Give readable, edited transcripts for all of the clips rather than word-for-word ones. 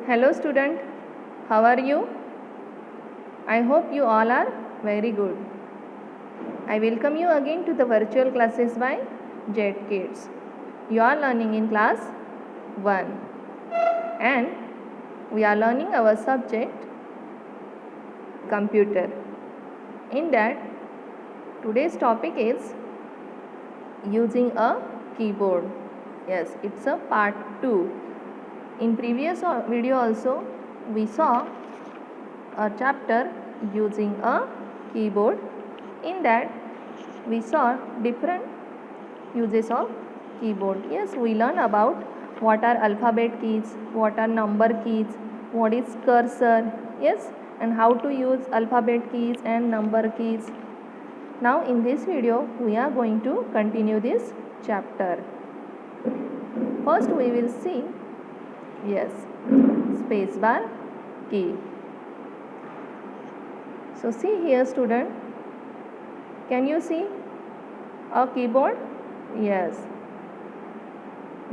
Hello student, how are you? I hope you all are very good. I welcome you again to the virtual classes by Jet Kids. You are learning in class 1 and we are learning our subject computer. In that, today's topic is using a keyboard. Yes, it's a part 2. In previous video also we saw a chapter using a keyboard. In that we saw different uses of keyboard. Yes, we learn about what are alphabet keys, what are number keys, what is cursor, yes, and how to use alphabet keys and number keys. Now in this video we are going to continue this chapter. First we will see, yes, spacebar key. So see here student, can you see a keyboard? Yes.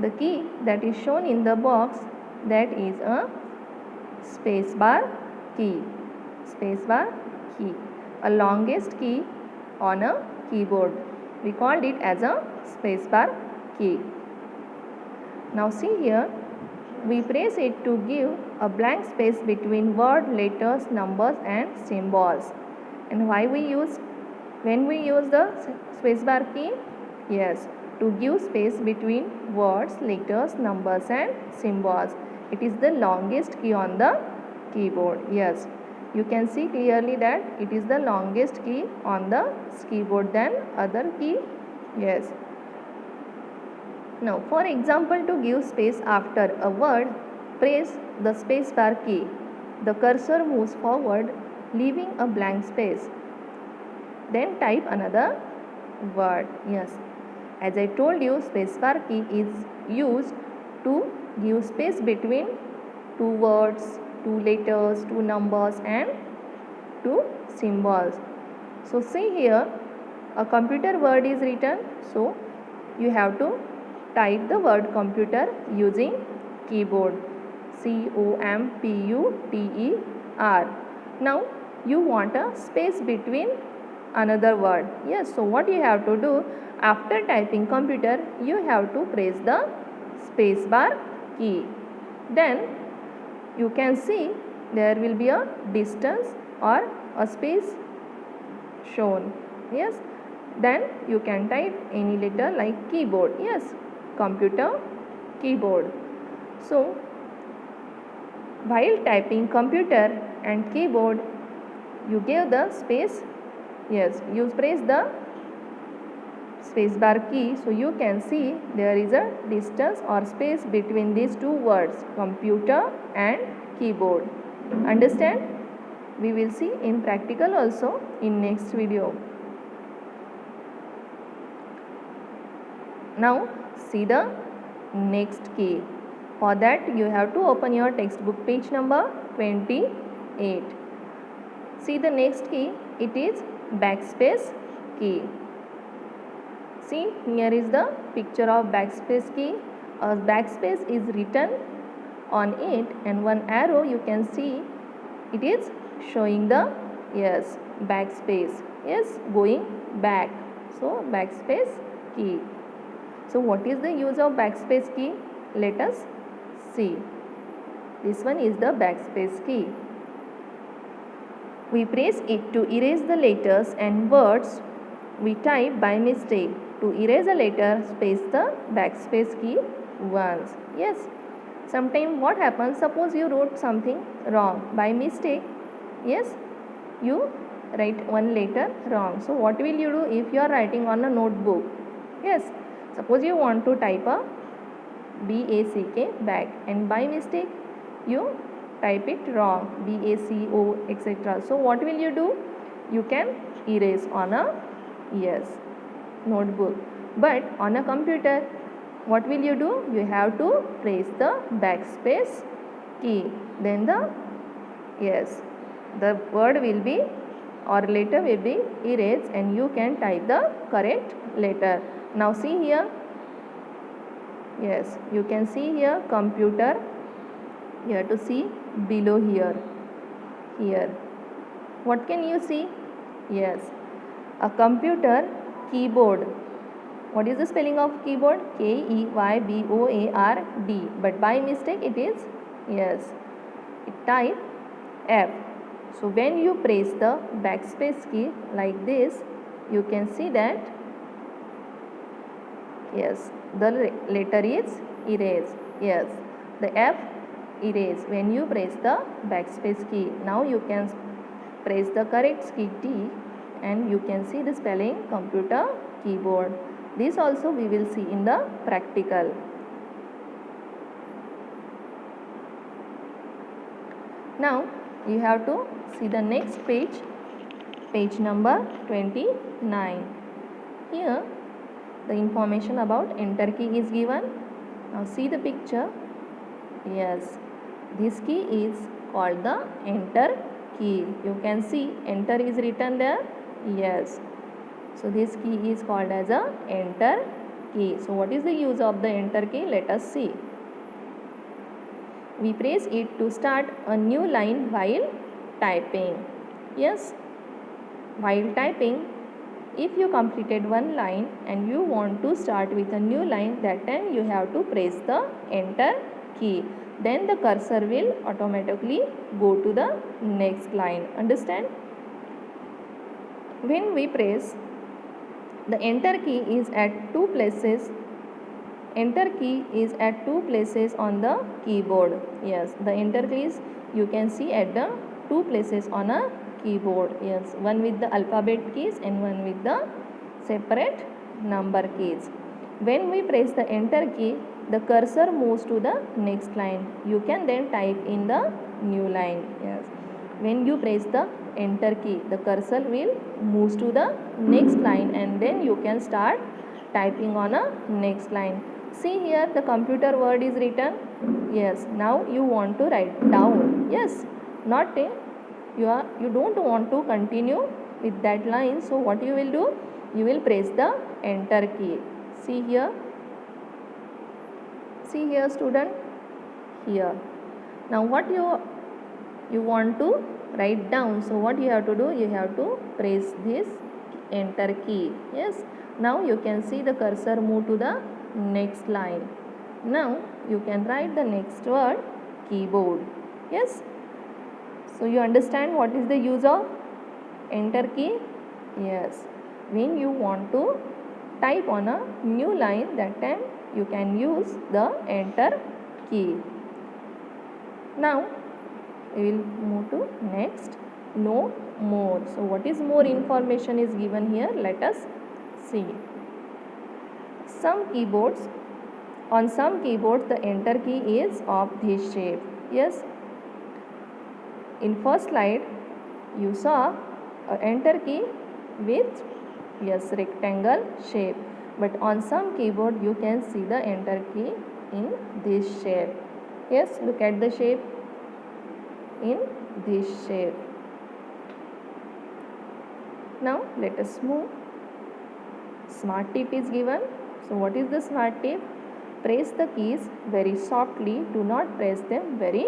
The key that is shown in the box, that is a spacebar key. Spacebar key, a longest key on a keyboard. We called it as a spacebar key. Now see here, we press it to give a blank space between word, letters, numbers and symbols. And why we use, when we use the spacebar key? Yes, to give space between words, letters, numbers and symbols. It is the longest key on the keyboard. Yes, you can see clearly that it is the longest key on the keyboard than other key. Yes. Now for example, to give space after a word, press the spacebar key. The cursor moves forward, leaving a blank space. Then type another word. Yes, as I told you, spacebar key is used to give space between two words, two letters, two numbers and two symbols. So see here, a computer word is written, so you have to type the word computer using keyboard. COMPUTER. Now you want a space between another word. Yes, so what you have to do, after typing computer, you have to press the spacebar key. Then you can see there will be a distance or a space shown. Yes, then you can type any letter like keyboard. Yes, computer, keyboard. So while typing computer and keyboard, you give the space. Yes, you press the spacebar key, so you can see there is a distance or space between these two words, computer and keyboard. Understand? We will see in practical also in next video. Now see the next key. For that you have to open your textbook page number 28. See the next key, it is backspace key. See, here is the picture of backspace key. A backspace is written on it and one arrow you can see, it is showing the, yes, backspace. Yes, going back. So backspace key. So what is the use of backspace key? Let us see. This one is the backspace key. We press it to erase the letters and words we type by mistake. To erase a letter, space the backspace key once. Yes, sometimes what happens, suppose you wrote something wrong by mistake. Yes, you write one letter wrong. So what will you do if you are writing on a notebook? Yes, suppose you want to type a BACK, back, and by mistake you type it wrong, BACO, etc. So what will you do? You can erase on a, yes, notebook. But on a computer, what will you do? You have to press the backspace key. Then the, yes, the word will be or letter will be erased and you can type the correct letter. Now see here, yes, you can see here computer You have to see below here. Here. What can you see? Yes, a computer keyboard. What is the spelling of keyboard? Keyboard. But by mistake it is, yes, it type F. So when you press the backspace key like this, you can see that, yes, the letter is erase. Yes, the F erase when you press the backspace key. Now you can press the correct key T and you can see the spelling computer keyboard. This also we will see in the practical. Now you have to see the next page, page number 29. Here the information about enter key is given. Now see the picture. Yes, this key is called the enter key. You can see enter is written there. Yes, so this key is called as a enter key. So what is the use of the enter key? Let us see. We press it to start a new line while typing. Yes, while typing, if you completed one line and you want to start with a new line, that time you have to press the enter key. Then the cursor will automatically go to the next line. Understand? When we press the enter key is at two places. Enter key is at two places on the keyboard. Yes, the enter keys you can see at the two places on a keyboard. Yes, one with the alphabet keys and one with the separate number keys. When we press the enter key, the cursor moves to the next line. You can then type in the new line. Yes, when you press the enter key, the cursor will move to the next line and then you can start typing on a next line. See here the computer word is written. Yes, now you want to write down. Yes, not a, you don't want to continue with that line. So what you will do? You will press the enter key. See here. See here student. Here. Now what you want to write down. So what you have to do? You have to press this enter key. Yes. Now you can see the cursor move to the next line. Now you can write the next word keyboard. Yes. So you understand what is the use of enter key? Yes. When you want to type on a new line, that time you can use the enter key. Now we will move to next, no more. So what is more information is given here? Let us see. Some keyboards, on some keyboards the enter key is of this shape. Yes, in first slide you saw a enter key with, yes, rectangle shape, but on some keyboard you can see the enter key in this shape. Yes, look at the shape, in this shape. Now let us move. Smart tip is given. So what is the smart tip? Press the keys very softly. Do not press them very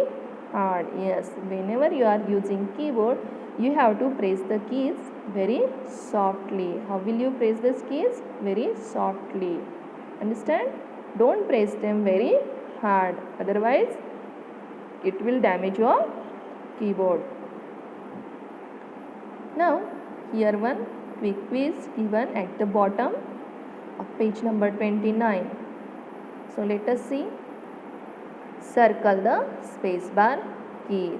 hard. Yes, whenever you are using keyboard, you have to press the keys very softly. How will you press these keys? Very softly. Understand? Don't press them very hard. Otherwise, it will damage your keyboard. Now, here one quick quiz given at the bottom of page number 29. So let us see. Circle the spacebar key.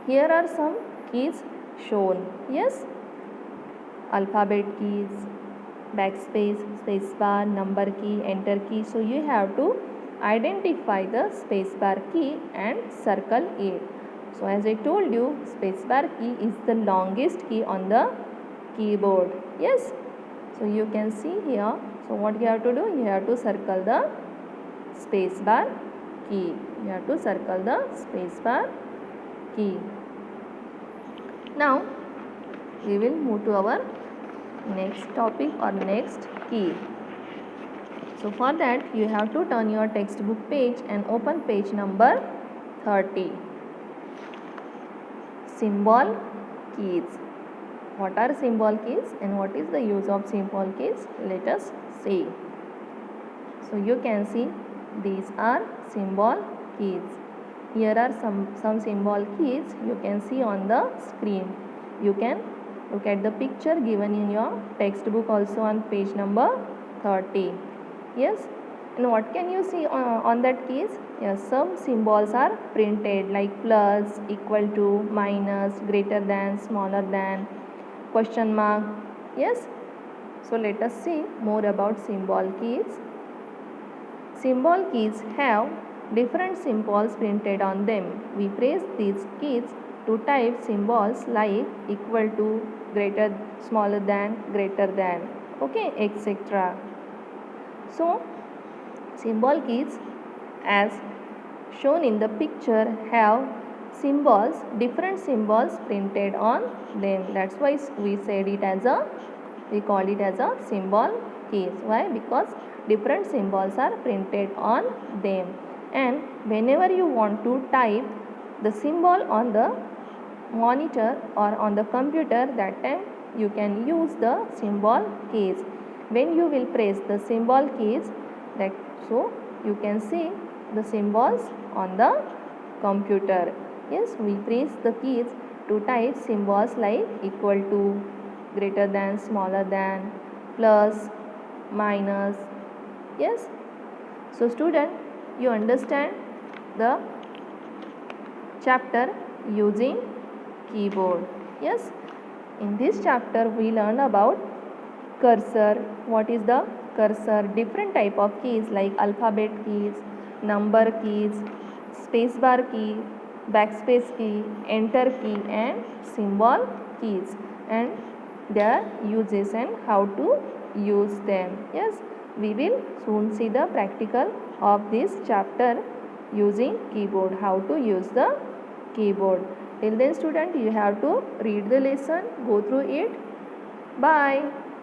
Here are some keys shown. Yes, alphabet keys, backspace, spacebar, number key, enter key. So you have to identify the spacebar key and circle it. So as I told you, spacebar key is the longest key on the keyboard. Yes, so you can see here. So what you have to do? You have to circle the spacebar key. You have to circle the spacebar key. Now we will move to our next topic or next key. So for that you have to turn your textbook page and open page number 30. Symbol keys. What are symbol keys and what is the use of symbol keys? Let us see. So you can see these are symbol keys. Here are some symbol keys you can see on the screen. You can look at the picture given in your textbook also on page number 30. Yes. And what can you see on that keys? Yes, some symbols are printed like plus, equal to, minus, greater than, smaller than, question mark. Yes. So let us see more about symbol keys. Symbol keys have different symbols printed on them. We press these keys to type symbols like equal to, greater, smaller than, greater than, okay, etc. So symbol keys as shown in the picture have symbols, different symbols printed on them. That's why we call it as a symbol keys. Why? Because different symbols are printed on them, and whenever you want to type the symbol on the monitor or on the computer, that time you can use the symbol keys. When you will press the symbol keys, that so you can see the symbols on the computer. Yes, we press the keys to type symbols like equal to, greater than, smaller than, plus, minus. Yes. So student, you understand the chapter using keyboard. Yes. In this chapter we learn about cursor. What is the cursor? Different type of keys like alphabet keys, number keys, spacebar key, backspace key, enter key, and symbol keys, and their uses and how to use them. Yes, we will soon see the practical of this chapter using keyboard, how to use the keyboard. Till then student, you have to read the lesson, go through it. Bye.